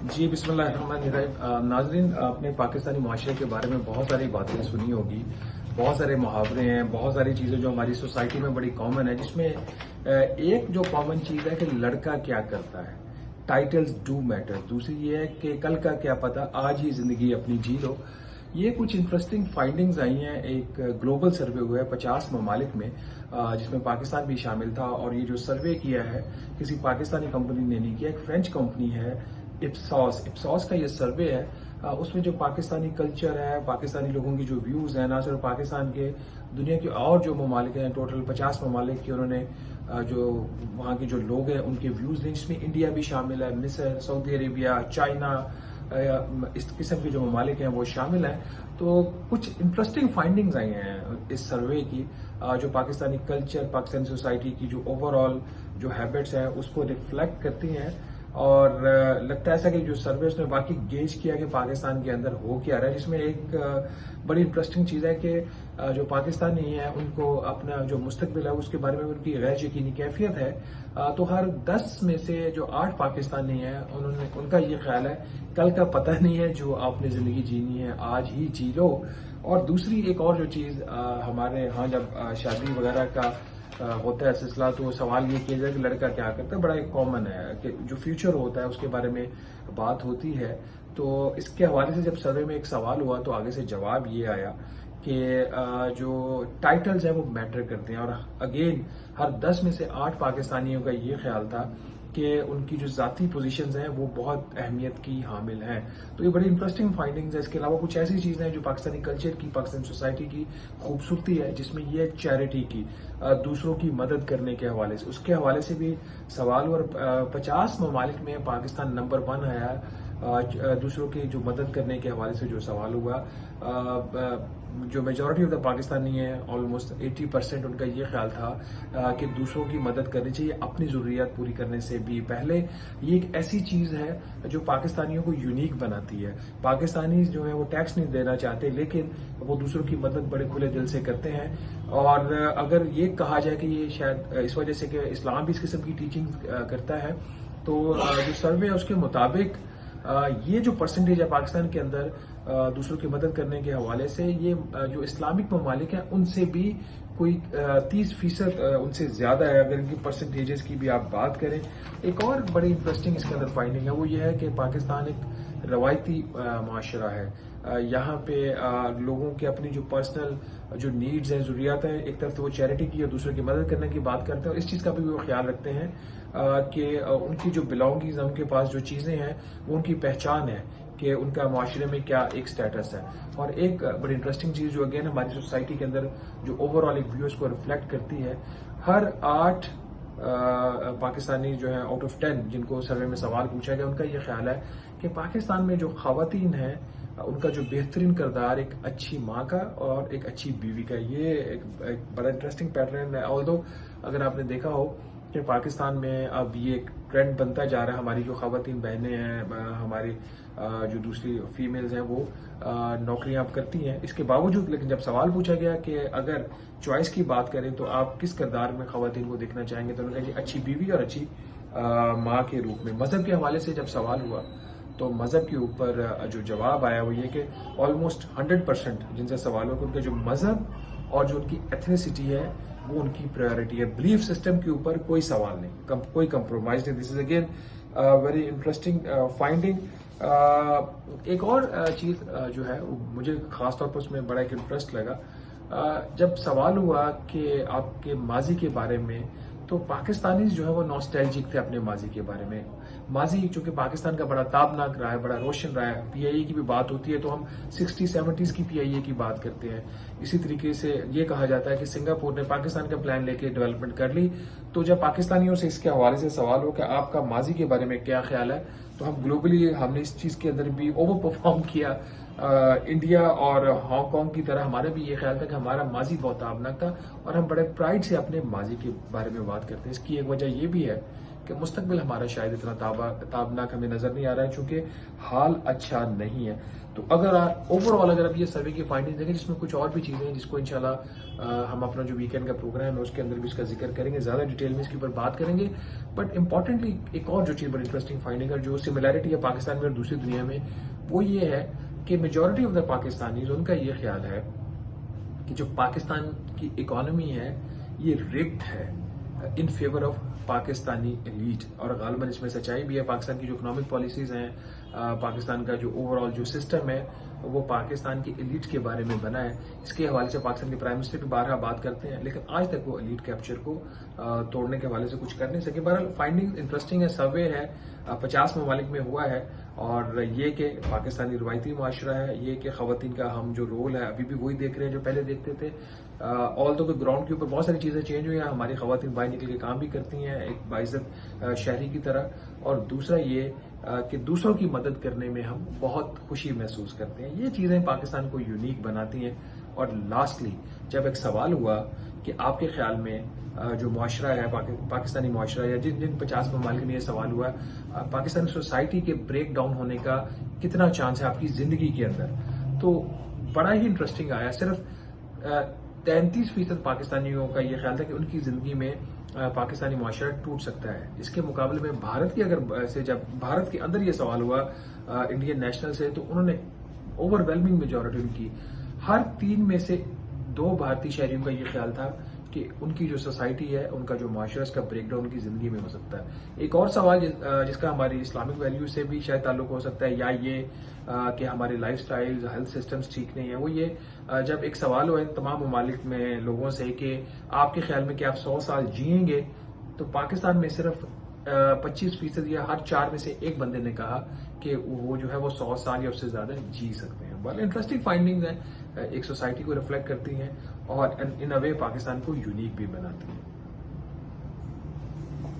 जी, बिस्मिल्लाहिर्रहमानिर्रहीम। नाज़रीन, आपने पाकिस्तानी माशरे के बारे में बहुत सारी बातें सुनी होगी। बहुत सारे मुहावरे हैं, बहुत सारी चीज़ें जो हमारी सोसाइटी में बड़ी कॉमन है, जिसमें एक जो कॉमन चीज़ है कि लड़का क्या करता है। Titles do matter. दूसरी ये है कि कल का क्या पता, आज ही ज़िंदगी अपनी जी लो। ये कुछ इंटरेस्टिंग फाइंडिंग्स आई हैं। एक ग्लोबल सर्वे हुआ है 50 ममालिक में, जिसमें पाकिस्तान भी शामिल था। और ये जो सर्वे किया है किसी पाकिस्तानी कंपनी ने नहीं किया, एक फ्रेंच कंपनी है इप्सॉस। इप्सॉस का ये सर्वे है। उसमें जो पाकिस्तानी कल्चर है, पाकिस्तानी लोगों की जो व्यूज है, ना सिर्फ पाकिस्तान के, दुनिया के और जो ममालिक हैं, टोटल 50 ममालिक के उन्होंने जो वहाँ के जो लोग हैं उनके व्यूज हैं, जिसमें इंडिया भी शामिल है, मिस्र, सऊदी अरेबिया, चाइना, इस किस्म के जो ममालिक हैं वो शामिल हैं। तो कुछ इंटरेस्टिंग फाइंडिंग्स आई हैं इस सर्वे की, जो पाकिस्तानी कल्चर, पाकिस्तानी सोसाइटी की जो ओवरऑल जो हैबिट्स हैं उसको रिफ्लेक्ट करती हैं। और लगता है ऐसा कि जो सर्वे उसने बाकी गेज किया कि पाकिस्तान के अंदर हो क्या रहा है, जिसमें एक बड़ी इंटरेस्टिंग चीज़ है कि जो पाकिस्तानी है उनको अपना जो मुस्तकबिल है उसके बारे में उनकी गैर यकीनी कैफियत है। तो हर 10 में से जो 8 पाकिस्तानी हैं उनका ये ख्याल है कल का पता नहीं है, जो आपने ज़िंदगी जीनी है आज ही जी लो। और दूसरी एक और जो चीज़ हमारे यहाँ जब शादी वगैरह का होता है सिलसिला, तो सवाल ये किया जाए कि लड़का क्या करता है, बड़ा एक कॉमन है कि जो फ्यूचर होता है उसके बारे में बात होती है। तो इसके हवाले से जब सर्वे में एक सवाल हुआ तो आगे से जवाब ये आया कि जो टाइटल्स हैं वो मैटर करते हैं। और अगेन हर 10 में से 8 पाकिस्तानियों का ये ख्याल था कि उनकी जो जाती पोजीशंस हैं वो बहुत अहमियत की हामिल हैं। तो ये बड़ी इंटरेस्टिंग फाइंडिंग्स है। इसके अलावा कुछ ऐसी चीज़ें हैं जो पाकिस्तानी कल्चर की, पाकिस्तानी सोसाइटी की खूबसूरती है, जिसमें ये चैरिटी की, दूसरों की मदद करने के हवाले से, उसके हवाले से भी सवाल। और 50 ममालिक में पाकिस्तान नंबर 1 आया दूसरों की जो मदद करने के हवाले से जो सवाल हुआ। जो मेजॉरिटी ऑफ द पाकिस्तानी है, ऑलमोस्ट 80% उनका ये ख्याल था कि दूसरों की मदद करनी चाहिए अपनी ज़रूरियात पूरी करने से भी पहले। ये एक ऐसी चीज़ है जो पाकिस्तानियों को यूनिक बनाती है। पाकिस्तानी जो है वो टैक्स नहीं देना चाहते, लेकिन वो दूसरों की मदद बड़े खुले दिल से करते हैं। और अगर ये कहा जाए कि ये शायद इस वजह से कि इस्लाम भी इस किस्म की टीचिंग करता है, तो जो सर्वे है उसके मुताबिक ये जो परसेंटेज है पाकिस्तान के अंदर दूसरों की मदद करने के हवाले से, ये जो इस्लामिक ममालिक हैं उनसे भी कोई 30% उनसे ज्यादा है, अगर इनकी परसेंटेजेस की भी आप बात करें। एक और बड़ी इंटरेस्टिंग इसके अंदर फाइंडिंग है, वो ये है कि पाकिस्तान एक रवायती माशरा है। यहाँ पे लोगों के अपनी जो पर्सनल जो नीड्स हैं, ज़रूरियात हैं, एक तरफ तो वो चैरिटी की और दूसरों की मदद करने की बात करते हैं, और इस चीज़ का भी वो ख्याल रखते हैं कि उनकी जो बिलोंगिंग्स, उनके पास जो चीज़ें हैं वो उनकी पहचान है कि उनका माशरे में क्या एक स्टेटस है। और एक बड़ी इंटरेस्टिंग चीज़ जो अगेन हमारी सोसाइटी के अंदर जो ओवरऑल एक व्यूज को रिफ्लेक्ट करती है, हर 8 पाकिस्तानी जो है आउट ऑफ 10 जिनको सर्वे में सवाल पूछा गया, उनका ये ख्याल है कि पाकिस्तान में जो खवातीन हैं उनका जो बेहतरीन किरदार एक अच्छी माँ का और एक अच्छी बीवी का। ये एक बड़ा इंटरेस्टिंग पैटर्न है। ऑल्दो अगर आपने देखा हो कि पाकिस्तान में अब ये एक ट्रेंड बनता जा रहा है, हमारी जो खवातीन बहनें हैं, हमारी जो दूसरी फीमेल्स हैं वो नौकरियां आप करती हैं, इसके बावजूद लेकिन जब सवाल पूछा गया कि अगर चॉइस की बात करें तो आप किस किरदार में खवातीन को देखना चाहेंगे, तो उन्होंने कहा अच्छी बीवी और अच्छी माँ के रूप में। मजहब के हवाले से जब सवाल हुआ तो मजहब के ऊपर जो जवाब आया वो ये कि ऑलमोस्ट 100% जिनसे सवाल हुआ कि उनका जो मजहब और जो उनकी एथनिसिटी है वो उनकी प्रायोरिटी है। बिलीफ सिस्टम के ऊपर कोई सवाल नहीं, कोई कंप्रोमाइज नहीं। This is again very interesting finding. एक और चीज जो है मुझे खासतौर पर उसमें बड़ा एक इंटरेस्ट लगा, जब सवाल हुआ कि आपके माजी के बारे में, तो पाकिस्तानी जो है वो नॉस्टैल्जिक थे अपने माजी के बारे में। माजी चूंकि पाकिस्तान का बड़ा ताबनाक रहा है, बड़ा रोशन रहा है, पीआईए की भी बात होती है तो हम 60-70s की पीआईए की बात करते हैं। इसी तरीके से ये कहा जाता है कि सिंगापुर ने पाकिस्तान का प्लान लेके डेवलपमेंट कर ली। तो जब पाकिस्तानियों से इसके हवाले से सवाल हो कि आपका माजी के बारे में क्या ख्याल है, तो हम ग्लोबली हमने इस चीज के अंदर भी ओवर परफॉर्म किया। इंडिया और हांगकांग की तरह हमारा भी ये ख्याल था कि हमारा माजी बहुत ताबनाक था और हम बड़े प्राइड से अपने माजी के बारे में बात करते हैं। इसकी एक वजह यह भी है कि मुस्तकबिल हमारा शायद इतना ताबनाक हमें नजर नहीं आ रहा है, चूंकि हाल अच्छा नहीं है। तो अगर ओवरऑल अगर आप ये सर्वे की फाइंडिंग देखें, जिसमें कुछ और भी चीजें हैं जिसको इंशाल्लाह हम अपना जो वीकेंड का प्रोग्राम है उसके अंदर भी इसका जिक्र करेंगे, ज्यादा डिटेल में इसके ऊपर बात करेंगे। बट इंपॉर्टेंटली एक और जो चीज बड़ी इंटरेस्टिंग फाइंडिंग है, जो सिमिलैरिटी है पाकिस्तान में और दूसरी दुनिया में, वो ये है कि मेजोरिटी ऑफ द पाकिस्तानीज, उनका ये ख्याल है कि जो पाकिस्तान की इकोनॉमी है ये रिग्ड है in favour of Pakistani elite. और गालिबन इसमें सच्चाई भी है। पाकिस्तान की जो इकोनॉमिक पॉलिसीज हैं, पाकिस्तान का जो ओवरऑल जो सिस्टम है वो पाकिस्तान की एलीट के बारे में बना है। इसके हवाले से पाकिस्तान के प्राइम मिनिस्टर भी बारहा बात करते हैं, लेकिन आज तक वो एलीट कैप्चर को तोड़ने के हवाले से कुछ कर नहीं सके। बहरहाल फाइंडिंग इंटरेस्टिंग है, सर्वे है 50 ममालिक में हुआ है, और ये कि पाकिस्तानी रवायती माशरा है, ये कि खवातीन का हम जो रोल है अभी भी वही देख रहे हैं जो पहले देखते थे। ऑल तो ग्राउंड के ऊपर बहुत सारी चीजें चेंज हुई हैं, हमारी खवातीन बाहर निकल के काम भी करती हैं एक बाइज्जत शहरी की तरह, और दूसरा ये कि दूसरों की मदद करने में हम बहुत खुशी महसूस करते हैं। ये चीजें पाकिस्तान को यूनिक बनाती हैं। और लास्टली जब एक सवाल हुआ कि आपके ख्याल में जो मुआशरा है पाकिस्तानी मुआशरा, या जिन जिन 50 ममालिक में ये सवाल हुआ, पाकिस्तानी सोसाइटी के ब्रेक डाउन होने का कितना चांस है आपकी जिंदगी के अंदर, तो बड़ा ही इंटरेस्टिंग आया। सिर्फ 33% पाकिस्तानियों का ये ख्याल था कि उनकी जिंदगी में पाकिस्तानी मुआशरा टूट सकता है। इसके मुकाबले में भारत की अगर से जब भारत के अंदर ये सवाल हुआ इंडियन नेशनल से, तो उन्होंने ओवरवेलमिंग मेजोरिटी उनकी, हर 3 में से 2 भारतीय शहरियों का ये ख्याल था कि उनकी जो सोसाइटी है, उनका जो माशरा, इसका ब्रेकडाउन उनकी जिंदगी में हो सकता है। एक और सवाल जिसका हमारी इस्लामिक वैल्यू से भी शायद ताल्लुक हो सकता है, या ये कि हमारे लाइफ स्टाइल हेल्थ सिस्टम्स ठीक नहीं है, वो ये जब एक सवाल हुआ इन तमाम ममालिक में लोगों से कि आपके ख्याल में कि आप 100 साल जिएंगे, तो पाकिस्तान में सिर्फ 25% या हर 4 में से 1 बंदे ने कहा कि वो जो है वो 100 साल या उससे ज्यादा जी सकते हैं। बड़ा इंटरेस्टिंग फाइंडिंग्स हैं, एक सोसाइटी को रिफ्लेक्ट करती हैं और इन अ वे पाकिस्तान को यूनिक भी बनाती हैं।